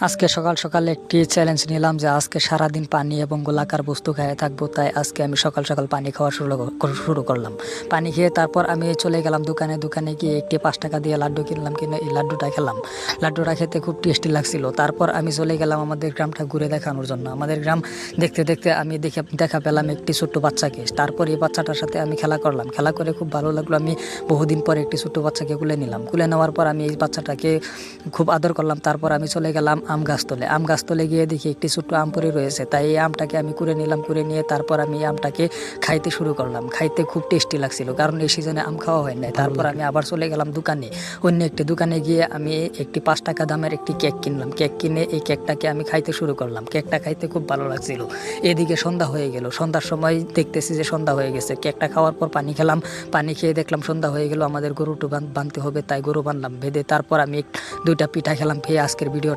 আজকে সকাল সকাল একটি চ্যালেঞ্জ নিলাম যে আজকে সারাদিন পানি এবং গোলাকার বস্তু খেয়ে থাকবো। তাই আজকে আমি সকাল সকাল পানি খাওয়া শুরু করলাম। পানি খেয়ে তারপর আমি চলে গেলাম দোকানে গিয়ে একটি 5 টাকা দিয়ে লাড্ডু কিনলাম, কিনে এই লাড্ডুটা খেলাম। লাড্ডুটা খেতে খুব টেস্টি লাগছিল। তারপর আমি চলে গেলাম আমাদের গ্রামটা ঘুরে দেখানোর জন্য। আমাদের গ্রাম দেখতে দেখতে আমি দেখা পেলাম একটি ছোট্ট বাচ্চাকে। তারপর এই বাচ্চাটার সাথে আমি খেলা করলাম। খেলা করে খুব ভালো লাগলো। আমি বহুদিন পরে একটি ছোট্ট বাচ্চাকে কুলে নিলাম। কুলে নেওয়ার পর আমি এই বাচ্চাটাকে খুব আদর করলাম। তারপর আমি চলে গেলাম আম গাছতলে গিয়ে দেখি একটি ছোট্ট আম পড়ে রয়েছে। তাই এই আমটাকে আমি কুড়ে নিলাম। কুড়ে নিয়ে তারপর আমি এই আমটাকে খাইতে শুরু করলাম। খাইতে খুব টেস্টি লাগছিল, কারণ এই সিজনে আম খাওয়া হয় নাই। তারপর আমি আবার চলে গেলাম অন্য একটি দোকানে গিয়ে আমি একটি 5 টাকা দামের একটি কেক কিনলাম। কেক কিনে এই কেকটাকে আমি খাইতে শুরু করলাম। কেকটা খাইতে খুব ভালো লাগছিল। এদিকে সন্ধ্যা হয়ে গেল। সন্ধ্যার সময় দেখতেছি যে সন্ধ্যা হয়ে গেছে। কেকটা খাওয়ার পর পানি খেলাম। পানি খেয়ে দেখলাম সন্ধ্যা হয়ে গেল, আমাদের গরুটা বাঁধতে হবে। তাই গরু বাঁধলাম। বেঁধে তারপর আমি 2টা পিঠা খেলাম। খেয়ে আজকের ভিডিও